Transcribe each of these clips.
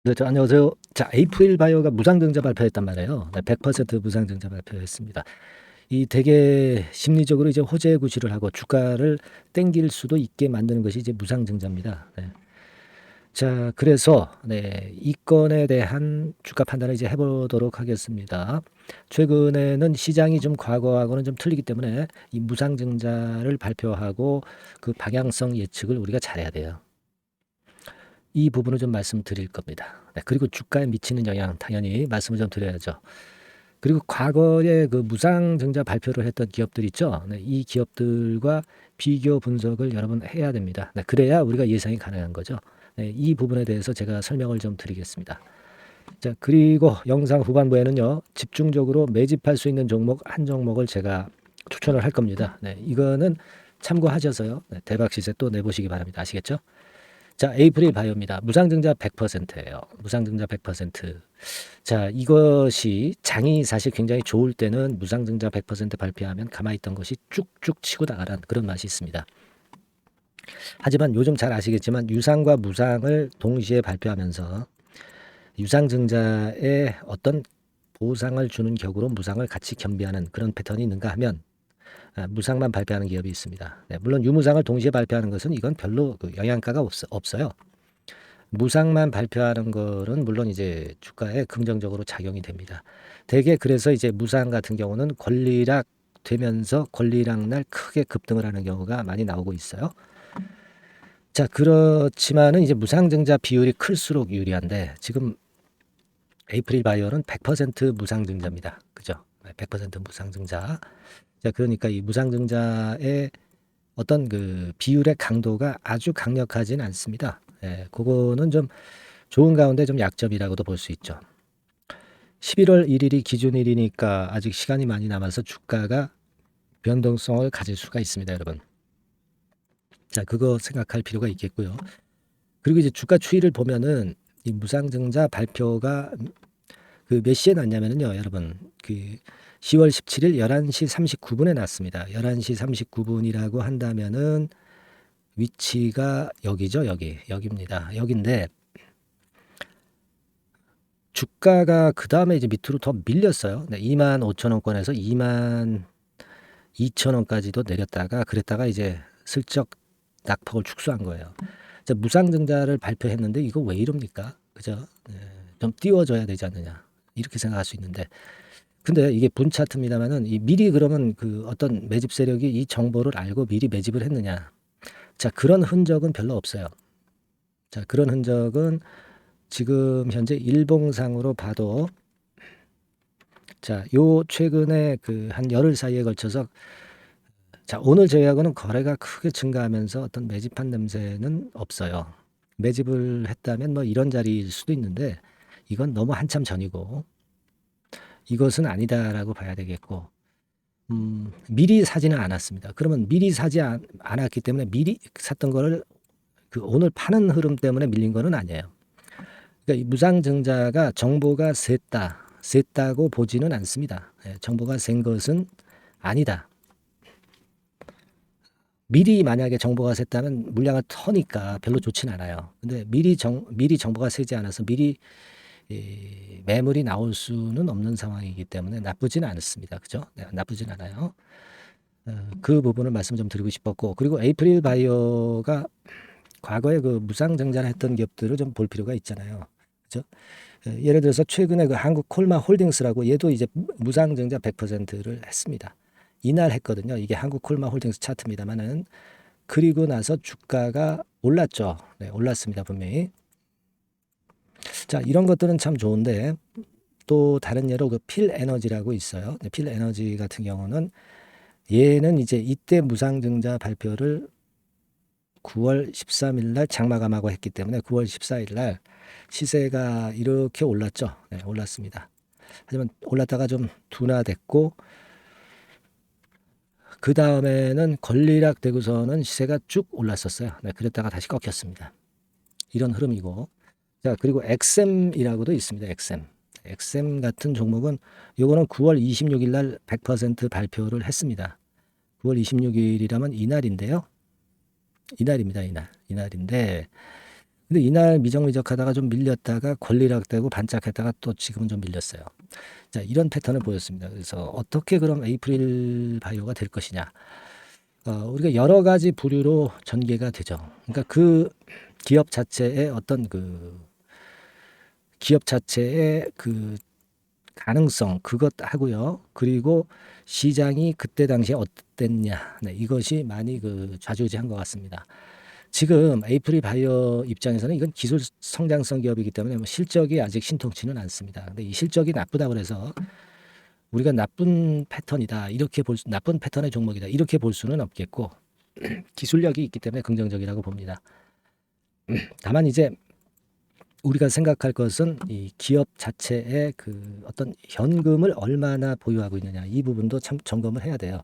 네, 안녕하세요. 자, 에이프릴 바이오가 무상증자 발표했단 말이에요. 네, 100% 무상증자 발표했습니다. 이 되게 심리적으로 이제 호재 구실을 하고 주가를 땡길 수도 있게 만드는 것이 이제 무상증자입니다. 네. 자, 그래서 이 건에 대한 주가 판단을 이제 해보도록 하겠습니다. 최근에는 시장이 좀 과거하고는 좀 틀리기 때문에 이 무상증자를 발표하고 그 방향성 예측을 우리가 잘해야 돼요. 이 부분을 좀 말씀드릴 겁니다. 네, 그리고 주가에 미치는 영향 당연히 말씀을 좀 드려야죠. 그리고 과거에 그 무상증자 발표를 했던 기업들 있죠. 네, 이 기업들과 비교 분석을 여러분 해야 됩니다. 네, 그래야 우리가 예상이 가능한 거죠. 네, 이 부분에 대해서 제가 설명을 좀 드리겠습니다. 자, 그리고 영상 후반부에는요, 집중적으로 매집할 수 있는 종목 한 종목을 제가 추천을 할 겁니다. 네, 이거는 참고하셔서요, 네, 대박 시세 또 내보시기 바랍니다. 아시겠죠? 자, 에이프릴 바이오입니다. 무상증자 100%예요. 무상증자 100%. 자, 이것이 장이 사실 굉장히 좋을 때는 무상증자 100% 발표하면 가만히 있던 것이 쭉쭉 치고 나가는 그런 맛이 있습니다. 하지만 요즘 잘 아시겠지만 유상과 무상을 동시에 발표하면서 유상증자에 어떤 보상을 주는 격으로 무상을 같이 겸비하는 그런 패턴이 있는가 하면 무상만 발표하는 기업이 있습니다. 네, 물론 유무상을 동시에 발표하는 것은 이건 별로 그 영향가가 없어요. 무상만 발표하는 거는 물론 이제 주가에 긍정적으로 작용이 됩니다. 대개 그래서 이제 무상 같은 경우는 권리락 되면서 권리락 날 크게 급등을 하는 경우가 많이 나오고 있어요. 자, 그렇지만은 이제 무상증자 비율이 클수록 유리한데 지금 에이프릴 바이오는 100% 무상증자입니다. 그죠? 100% 무상증자. 자, 그러니까 이 무상증자의 어떤 그 비율의 강도가 아주 강력하진 않습니다. 예, 그거는 좀 좋은 가운데 좀 약점이라고도 볼 수 있죠. 11월 1일이 기준일이니까 아직 시간이 많이 남아서 주가가 변동성을 가질 수가 있습니다, 여러분. 자, 그거 생각할 필요가 있겠고요. 그리고 이제 주가 추이를 보면은 이 무상증자 발표가 그 몇 시에 났냐면요, 여러분. 그 10월 17일 11시 39분에 났습니다. 11시 39분이라고 한다면은 위치가 여기죠, 여기입니다. 여기인데 주가가 그 다음에 이제 밑으로 더 밀렸어요. 네, 25,000원권에서 22,000원까지도 내렸다가 그랬다가 이제 슬쩍 낙폭을 축소한 거예요. 자, 무상증자를 발표했는데 이거 왜 이럽니까? 그죠? 네, 좀 띄워줘야 되지 않느냐 이렇게 생각할 수 있는데 근데 이게 분 차트입니다만은 이 미리 그러면 그 어떤 매집 세력이 이 정보를 알고 미리 매집을 했느냐? 자, 그런 흔적은 별로 없어요. 자, 그런 흔적은 지금 현재 일봉상으로 봐도 자, 요 최근에 그 한 열흘 사이에 걸쳐서 자, 오늘 저희하고는 거래가 크게 증가하면서 어떤 매집한 냄새는 없어요. 매집을 했다면 뭐 이런 자리일 수도 있는데 이건 너무 한참 전이고 이것은 아니다라고 봐야 되겠고 미리 사지는 않았습니다. 그러면 미리 사지 않았기 때문에 미리 샀던 거를 그 오늘 파는 흐름 때문에 밀린 거는 아니에요. 그러니까 이 무상증자가 정보가 셌다고 보지는 않습니다. 예, 정보가 센 것은 아니다. 미리 만약에 정보가 셌다면 물량을 터니까 별로 좋진 않아요. 근데 미리 정보가 세지 않아서 미리 매물이 나올 수는 없는 상황이기 때문에 나쁘진 않습니다. 그죠? 네, 나쁘진 않아요. 그 부분을 말씀 좀 드리고 싶었고, 그리고 에이프릴 바이오가 과거에 그 무상증자를 했던 기업들을 좀 볼 필요가 있잖아요. 그죠? 예를 들어서 최근에 그 한국 콜마 홀딩스라고 얘도 이제 무상증자 100%를 했습니다. 이날 했거든요. 이게 한국 콜마 홀딩스 차트입니다만은 그리고 나서 주가가 올랐죠. 네, 올랐습니다. 분명히. 자, 이런 것들은 참 좋은데 또 다른 예로 그 필 에너지라고 있어요. 네, 필 에너지 같은 경우는 얘는 이제 이때 무상증자 발표를 9월 13일 날 장마감하고 했기 때문에 9월 14일 날 시세가 이렇게 올랐죠. 네, 올랐습니다. 하지만 올랐다가 좀 둔화됐고 그 다음에는 권리락 되고서는 시세가 쭉 올랐었어요. 네, 그랬다가 다시 꺾였습니다. 이런 흐름이고 자, 그리고 엑셈이라고도 있습니다. 엑셈. 엑셈 같은 종목은 요거는 9월 26일 날 100% 발표를 했습니다. 9월 26일이라면 이날인데요. 이날입니다. 이날인데 근데 이날 미적미적하다가 좀 밀렸다가 권리락되고 반짝했다가 또 지금은 좀 밀렸어요. 자, 이런 패턴을 보였습니다. 그래서 어떻게 그럼 에이프릴 바이오가 될 것이냐? 우리가 여러 가지 부류로 전개가 되죠. 그러니까 그 기업 자체의 어떤 그 기업 자체의 그 가능성 그것 하고요. 그리고 시장이 그때 당시에 어땠냐. 네, 이것이 많이 그 좌지우지한 것 같습니다. 지금 에이프릴 바이오 입장에서는 이건 기술 성장성 기업이기 때문에 뭐 실적이 아직 신통치는 않습니다. 근데 이 실적이 나쁘다고 해서 우리가 나쁜 패턴이다. 나쁜 패턴의 종목이다. 이렇게 볼 수는 없겠고 기술력이 있기 때문에 긍정적이라고 봅니다. 다만 이제 우리가 생각할 것은 이 기업 자체의 그 어떤 현금을 얼마나 보유하고 있느냐 이 부분도 참 점검을 해야 돼요.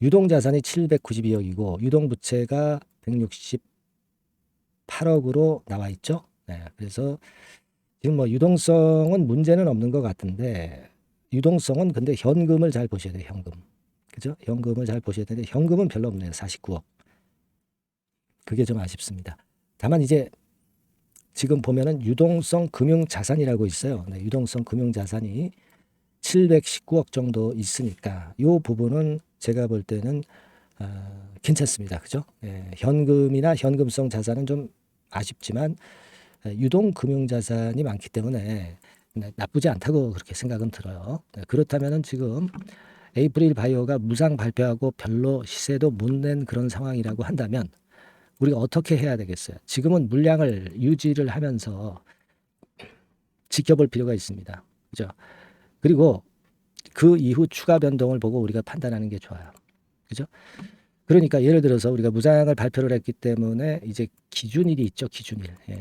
유동자산이 792억이고 유동부채가 168억으로 나와 있죠. 네, 그래서 지금 뭐 유동성은 문제는 없는 것 같은데 유동성은 근데 현금을 잘 보셔야 돼요. 현금. 그죠? 현금을 잘 보셔야 되는데 현금은 별로 없네요. 49억. 그게 좀 아쉽습니다. 다만 이제 지금 보면은 유동성 금융자산이라고 있어요. 네, 유동성 금융자산이 719억 정도 있으니까 이 부분은 제가 볼 때는 괜찮습니다. 그죠? 예, 현금이나 현금성 자산은 좀 아쉽지만 유동 금융자산이 많기 때문에 나쁘지 않다고 그렇게 생각은 들어요. 네, 그렇다면은 지금 에이프릴 바이오가 무상 발표하고 별로 시세도 못 낸 그런 상황이라고 한다면 우리가 어떻게 해야 되겠어요? 지금은 물량을 유지를 하면서 지켜볼 필요가 있습니다. 그죠? 그리고 그 이후 추가 변동을 보고 우리가 판단하는 게 좋아요. 그죠? 그러니까 예를 들어서 우리가 무상을 발표를 했기 때문에 이제 기준일이 있죠. 기준일. 예.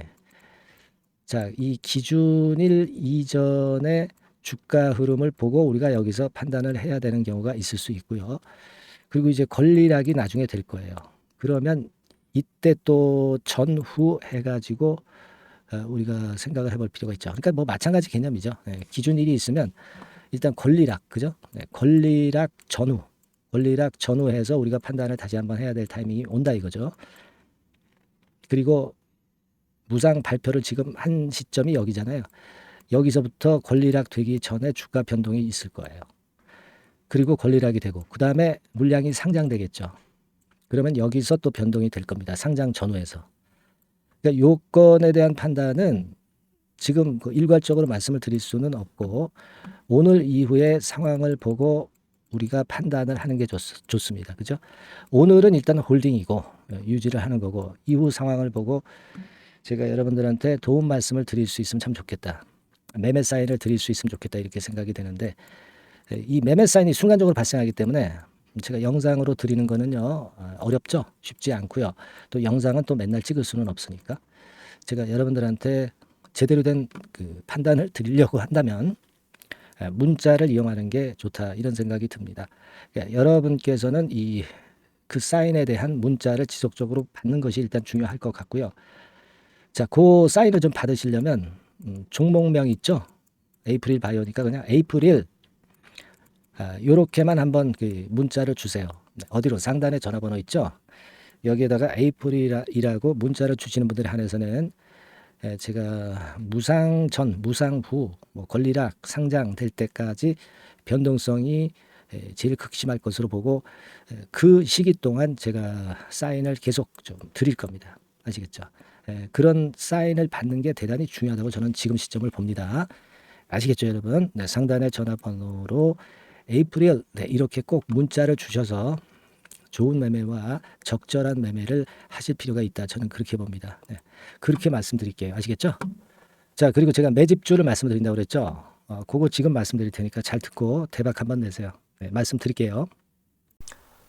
자, 이 기준일 이전에 주가 흐름을 보고 우리가 여기서 판단을 해야 되는 경우가 있을 수 있고요. 그리고 이제 권리락이 나중에 될 거예요. 그러면 이때 또 전후 해가지고 우리가 생각을 해볼 필요가 있죠. 그러니까 뭐 마찬가지 개념이죠. 네, 기준일이 있으면 일단 권리락, 그죠? 네, 권리락 전후해서 우리가 판단을 다시 한번 해야 될 타이밍이 온다 이거죠. 그리고 무상 발표를 지금 한 시점이 여기잖아요. 여기서부터 권리락 되기 전에 주가 변동이 있을 거예요. 그리고 권리락이 되고 그 다음에 물량이 상장되겠죠. 그러면 여기서 또 변동이 될 겁니다. 상장 전후에서. 그러니까 요건에 대한 판단은 지금 그 일괄적으로 말씀을 드릴 수는 없고 오늘 이후의 상황을 보고 우리가 판단을 하는 게 좋습니다. 그죠? 오늘은 일단 홀딩이고 유지를 하는 거고 이후 상황을 보고 제가 여러분들한테 도움 말씀을 드릴 수 있으면 참 좋겠다. 매매 사인을 드릴 수 있으면 좋겠다 이렇게 생각이 되는데 이 매매 사인이 순간적으로 발생하기 때문에 제가 영상으로 드리는 거는요 어렵죠. 쉽지 않고요. 또 영상은 또 맨날 찍을 수는 없으니까 제가 여러분들한테 제대로 된 그 판단을 드리려고 한다면 문자를 이용하는 게 좋다 이런 생각이 듭니다. 그러니까 여러분께서는 이 그 사인에 대한 문자를 지속적으로 받는 것이 일단 중요할 것 같고요. 자, 그 사인을 좀 받으시려면 종목명 있죠? 에이프릴 바이오니까 그냥 에이프릴 요렇게만 한번 그 문자를 주세요. 어디로? 상단에 전화번호 있죠? 여기에다가 에이프릴이라고 문자를 주시는 분들에 한해서는 제가 무상 전, 무상 후, 뭐 권리락 상장될 때까지 변동성이 제일 극심할 것으로 보고 그 시기 동안 제가 사인을 계속 좀 드릴 겁니다. 아시겠죠? 그런 사인을 받는 게 대단히 중요하다고 저는 지금 시점을 봅니다. 아시겠죠, 여러분? 네, 상단의 전화번호로 에이프릴 이렇게 꼭 문자를 주셔서 좋은 매매와 적절한 매매를 하실 필요가 있다. 저는 그렇게 봅니다. 네, 그렇게 말씀드릴게요. 아시겠죠? 자, 그리고 제가 매집주를 말씀드린다고 그랬죠? 그거 지금 말씀드릴 테니까 잘 듣고 대박 한번 내세요. 네, 말씀드릴게요.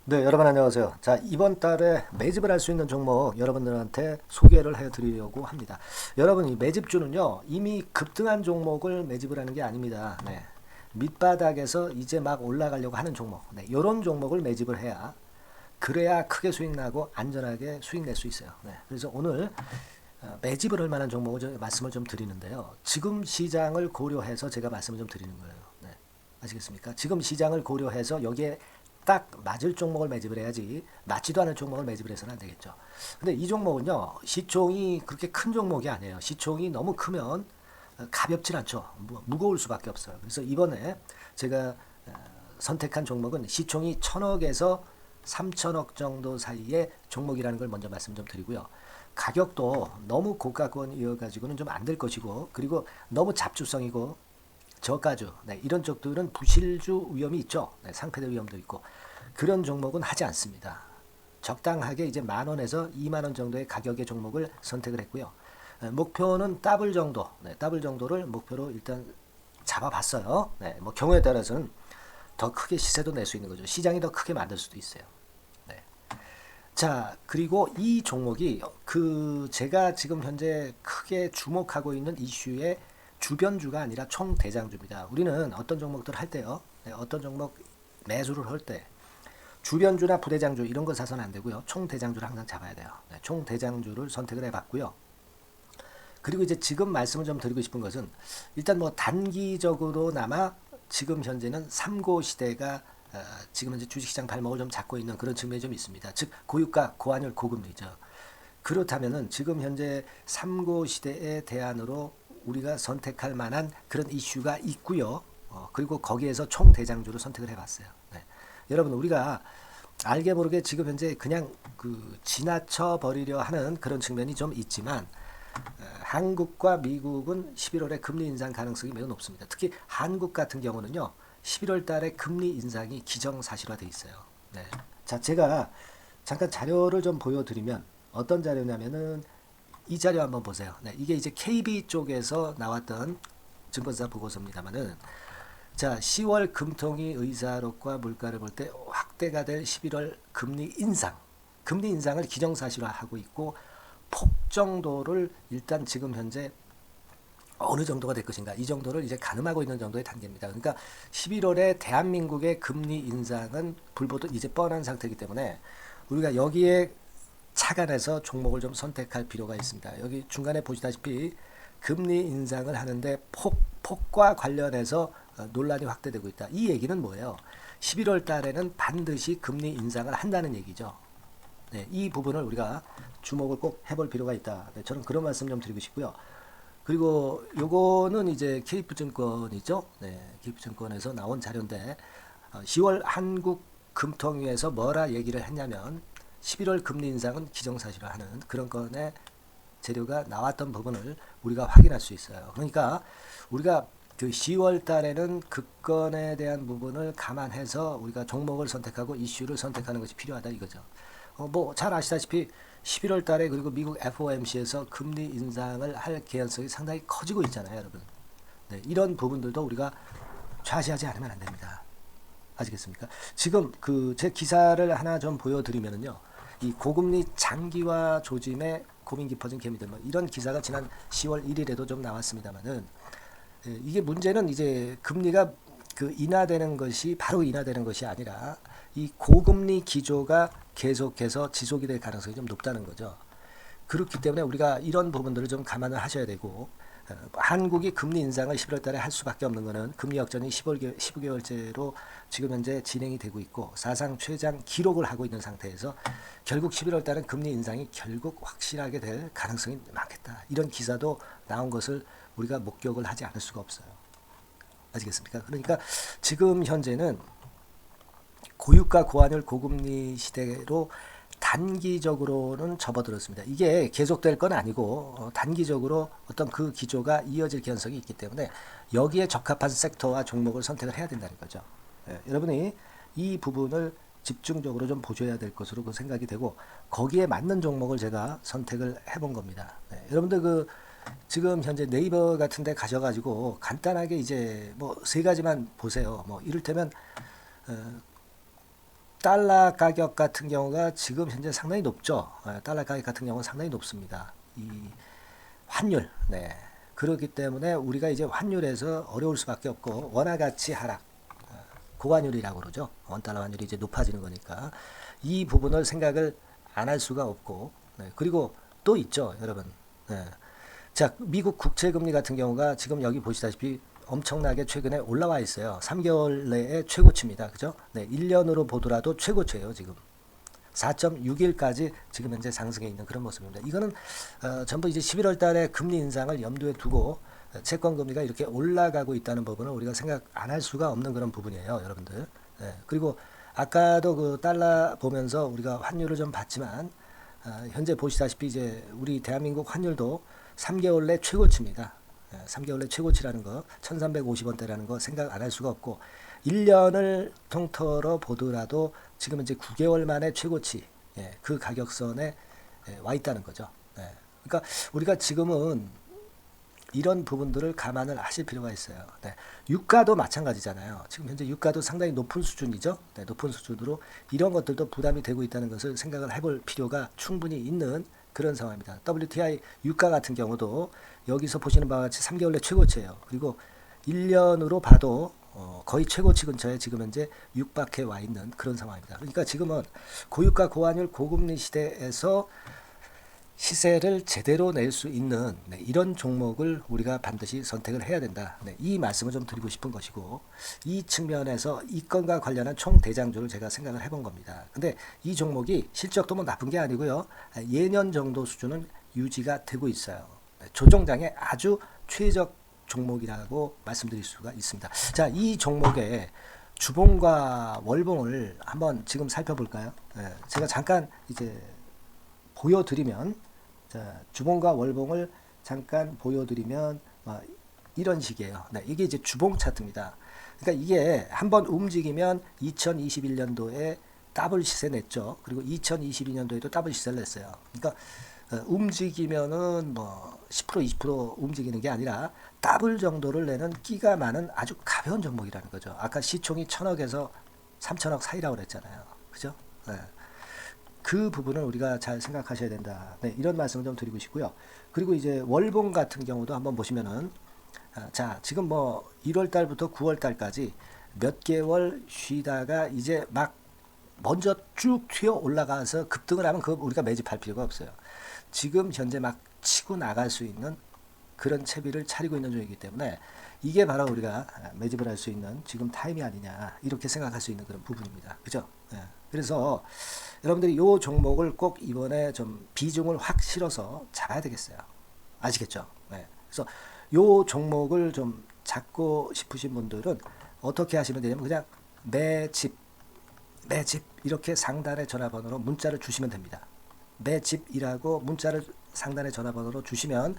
네, 여러분 안녕하세요. 자, 이번 달에 매집을 할 수 있는 종목 여러분들한테 소개를 해드리려고 합니다. 여러분, 이 매집주는요, 이미 급등한 종목을 매집을 하는 게 아닙니다. 네, 밑바닥에서 이제 막 올라가려고 하는 종목, 네, 이런 종목을 매집을 해야 그래야 크게 수익 나고 안전하게 수익 낼 수 있어요. 네, 그래서 오늘 매집을 할 만한 종목을 말씀을 좀 드리는데요. 지금 시장을 고려해서 제가 말씀을 좀 드리는 거예요. 네, 아시겠습니까? 지금 시장을 고려해서 여기에 딱 맞을 종목을 매집을 해야지 맞지도 않은 종목을 매집을 해서는 안 되겠죠. 근데 이 종목은요, 시총이 그렇게 큰 종목이 아니에요. 시총이 너무 크면 가볍진 않죠. 무거울 수밖에 없어요. 그래서 이번에 제가 선택한 종목은 시총이 1,000억에서 3,000억 정도 사이의 종목이라는 걸 먼저 말씀 좀 드리고요. 가격도 너무 고가권이어가지고는 좀 안 될 것이고, 그리고 너무 잡주성이고 저가주, 네, 이런 쪽들은 부실주 위험이 있죠. 네, 상패될 위험도 있고 그런 종목은 하지 않습니다. 적당하게 이제 10,000원에서 20,000원 정도의 가격의 종목을 선택을 했고요. 목표는 더블 정도, 네, 더블 정도를 목표로 일단 잡아봤어요. 네, 뭐 경우에 따라서는 더 크게 시세도 낼 수 있는 거죠. 시장이 더 크게 만들 수도 있어요. 네. 자, 그리고 이 종목이 제가 지금 현재 크게 주목하고 있는 이슈의 주변주가 아니라 총대장주입니다. 우리는 어떤 종목들 할 때요, 네, 어떤 종목 매수를 할 때 주변주나 부대장주 이런 거 사서는 안 되고요. 총대장주를 항상 잡아야 돼요. 네, 총대장주를 선택을 해봤고요. 그리고 이제 지금 말씀을 좀 드리고 싶은 것은 일단 뭐 단기적으로나마 지금 현재는 3고 시대가 지금 현재 주식시장 발목을 좀 잡고 있는 그런 측면이 좀 있습니다. 즉 고유가, 고환율, 고금리죠. 그렇다면은 지금 현재 3고 시대의 대안으로 우리가 선택할 만한 그런 이슈가 있고요. 그리고 거기에서 총대장주를 선택을 해봤어요. 네. 여러분 우리가 알게 모르게 지금 현재 그냥 지나쳐 버리려 하는 그런 측면이 좀 있지만 한국과 미국은 11월에 금리 인상 가능성이 매우 높습니다. 특히 한국 같은 경우는요, 11월 달에 금리 인상이 기정사실화되어 있어요. 네. 자, 제가 잠깐 자료를 좀 보여드리면 어떤 자료냐면은 이 자료 한번 보세요. 네, 이게 이제 KB 쪽에서 나왔던 증권사 보고서입니다만은, 자, 10월 금통위 의사록과 물가를 볼 때 확대가 될 11월 금리 인상을 기정사실화하고 있고, 폭 정도를 일단 지금 현재 어느 정도가 될 것인가, 이 정도를 이제 가늠하고 있는 정도의 단계입니다. 그러니까 11월에 대한민국의 금리 인상은 불보듯 이제 뻔한 상태이기 때문에 우리가 여기에 착안해서 종목을 좀 선택할 필요가 있습니다. 여기 중간에 보시다시피 금리 인상을 하는데 폭과 관련해서 논란이 확대되고 있다. 이 얘기는 뭐예요? 11월 달에는 반드시 금리 인상을 한다는 얘기죠. 네, 이 부분을 우리가 주목을 꼭 해볼 필요가 있다. 네, 저는 그런 말씀 좀 드리고 싶고요. 그리고 요거는 이제 KF증권이죠. 네, KF증권에서 나온 자료인데 10월 한국 금통위에서 뭐라 얘기를 했냐면 11월 금리 인상은 기정사실화하는 그런 건의 재료가 나왔던 부분을 우리가 확인할 수 있어요. 그러니까 우리가 10월 달에는 그 건에 대한 부분을 감안해서 우리가 종목을 선택하고 이슈를 선택하는 것이 필요하다 이거죠. 뭐 잘 아시다시피 11월 달에 그리고 미국 FOMC에서 금리 인상을 할 개연성이 상당히 커지고 있잖아요, 여러분. 네, 이런 부분들도 우리가 좌시하지 않으면 안 됩니다. 아시겠습니까? 지금 제 기사를 하나 좀 보여드리면은요, 이 고금리 장기화 조짐에 고민 깊어진 개미들, 뭐 이런 기사가 지난 10월 1일에도 좀 나왔습니다만은, 이게 문제는 이제 금리가 인하되는 것이 바로 인하되는 것이 아니라 이 고금리 기조가 계속해서 지속이 될 가능성이 좀 높다는 거죠. 그렇기 때문에 우리가 이런 부분들을 좀 감안을 하셔야 되고, 한국이 금리 인상을 11월 달에 할 수밖에 없는 것은 금리 역전이 15개월째로 지금 현재 진행이 되고 있고 사상 최장 기록을 하고 있는 상태에서 결국 11월 달은 금리 인상이 결국 확실하게 될 가능성이 많겠다. 이런 기사도 나온 것을 우리가 목격을 하지 않을 수가 없어요. 아시겠습니까? 그러니까 지금 현재는 고유가 고환율 고금리 시대로 단기적으로는 접어들었습니다. 이게 계속될 건 아니고 단기적으로 어떤 그 기조가 이어질 개연성이 있기 때문에 여기에 적합한 섹터와 종목을 선택을 해야 된다는 거죠. 여러분이 이 부분을 집중적으로 좀 보셔야 될 것으로 생각이 되고 거기에 맞는 종목을 제가 선택을 해본 겁니다. 여러분들 지금 현재 네이버 같은 데 가셔가지고 간단하게 이제 뭐 세 가지만 보세요. 뭐 이를테면 달러 가격 같은 경우가 지금 현재 상당히 높죠. 달러 가격 같은 경우는 상당히 높습니다. 이 환율, 네. 그렇기 때문에 우리가 이제 환율에서 어려울 수밖에 없고 원화 가치 하락, 고환율이라고 그러죠. 원달러 환율이 이제 높아지는 거니까 이 부분을 생각을 안 할 수가 없고, 네. 그리고 또 있죠, 여러분. 네. 자, 미국 국채금리 같은 경우가 지금 여기 보시다시피 엄청나게 최근에 올라와 있어요. 3개월 내에 최고치입니다. 그죠? 네, 1년으로 보더라도 최고치예요, 지금. 4.61까지 지금 현재 상승해 있는 그런 모습입니다. 이거는 전부 이제 11월 달에 금리 인상을 염두에 두고 채권 금리가 이렇게 올라가고 있다는 부분은 우리가 생각 안 할 수가 없는 그런 부분이에요, 여러분들. 네, 그리고 아까도 그 달러 보면서 우리가 환율을 좀 봤지만 현재 보시다시피 이제 우리 대한민국 환율도 3개월 내 최고치입니다. 3개월 내 최고치라는 거 1350원대라는 거 생각 안 할 수가 없고 1년을 통틀어 보더라도 지금 이제 9개월 만에 최고치 그 가격선에 와 있다는 거죠. 그러니까 우리가 지금은 이런 부분들을 감안을 하실 필요가 있어요. 네. 유가도 마찬가지잖아요. 지금 현재 유가도 상당히 높은 수준이죠. 네, 높은 수준으로 이런 것들도 부담이 되고 있다는 것을 생각을 해볼 필요가 충분히 있는 그런 상황입니다. WTI 유가 같은 경우도 여기서 보시는 바와 같이 3개월 내 최고치예요. 그리고 1년으로 봐도 거의 최고치 근처에 지금 현재 육박해 와 있는 그런 상황입니다. 그러니까 지금은 고유가 고환율 고금리 시대에서 시세를 제대로 낼 수 있는 이런 종목을 우리가 반드시 선택을 해야 된다. 이 말씀을 좀 드리고 싶은 것이고 이 측면에서 이 건과 관련한 총 대장주를 제가 생각을 해본 겁니다. 근데 이 종목이 실적도 뭐 나쁜 게 아니고요. 예년 정도 수준은 유지가 되고 있어요. 조정장의 아주 최적 종목이라고 말씀드릴 수가 있습니다. 자, 이 종목의 주봉과 월봉을 한번 지금 살펴볼까요? 제가 잠깐 이제 보여드리면 자, 주봉과 월봉을 잠깐 보여드리면 이런 식이에요. 네, 이게 이제 주봉 차트입니다. 그러니까 이게 한번 움직이면 2021년도에 더블 시세 냈죠. 그리고 2022년도에도 더블 시세를 냈어요. 그러니까 움직이면은 뭐 10% 20% 움직이는 게 아니라 더블 정도를 내는 끼가 많은 아주 가벼운 종목이라는 거죠. 아까 시총이 1000억에서 3000억 사이라고 그랬잖아요. 그죠? 네. 그 부분을 우리가 잘 생각하셔야 된다. 네, 이런 말씀을 좀 드리고 싶고요. 그리고 이제 월봉 같은 경우도 한번 보시면은 자, 지금 뭐 1월 달부터 9월 달까지 몇 개월 쉬다가 이제 막 먼저 쭉 튀어 올라가서 급등을 하면 그거 우리가 매집할 필요가 없어요. 지금 현재 막 치고 나갈 수 있는 그런 채비를 차리고 있는 중이기 때문에 이게 바로 우리가 매집을 할 수 있는 지금 타임이 아니냐 이렇게 생각할 수 있는 그런 부분입니다. 그죠? 네. 그래서 여러분들이 이 종목을 꼭 이번에 좀 비중을 확 실어서 잡아야 되겠어요. 아시겠죠? 네. 그래서 이 종목을 좀 잡고 싶으신 분들은 어떻게 하시면 되냐면 그냥 매집 이렇게 상단의 전화번호로 문자를 주시면 됩니다. 매집이라고 문자를 상단의 전화번호로 주시면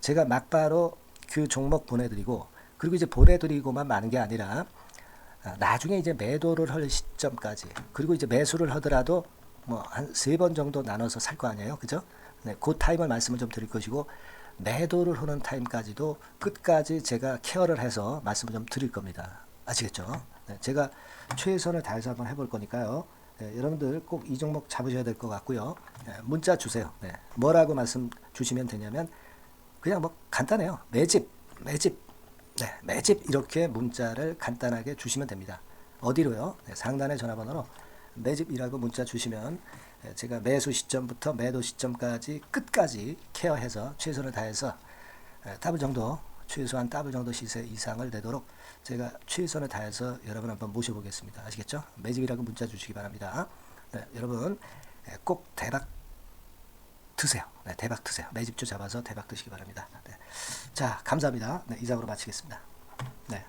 제가 막바로 그 종목 보내드리고 그리고 이제 보내드리고만 마는 게 아니라 나중에 이제 매도를 할 시점까지 그리고 이제 매수를 하더라도 뭐 한 3번 정도 나눠서 살 거 아니에요. 그죠? 네, 그 타임을 말씀을 좀 드릴 것이고 매도를 하는 타임까지도 끝까지 제가 케어를 해서 말씀을 좀 드릴 겁니다. 아시겠죠? 네, 제가 최선을 다해서 한번 해볼 거니까요. 네, 여러분들 꼭 이 종목 잡으셔야 될 것 같고요. 네, 문자 주세요. 네, 뭐라고 말씀 주시면 되냐면 그냥 뭐 간단해요. 매집 네, 매집 이렇게 문자를 간단하게 주시면 됩니다. 어디로요? 네, 상단의 전화번호로 매집이라고 문자 주시면 제가 매수 시점부터 매도 시점까지 끝까지 케어해서 최선을 다해서 더블 정도 최소한 더블 정도 시세 이상을 내도록 제가 최선을 다해서 여러분 한번 모셔보겠습니다. 아시겠죠? 매집이라고 문자 주시기 바랍니다. 네, 여러분 꼭 대박 드세요. 네, 대박 드세요. 매집주 잡아서 대박 드시기 바랍니다. 네. 자, 감사합니다. 네, 이상으로 마치겠습니다. 네.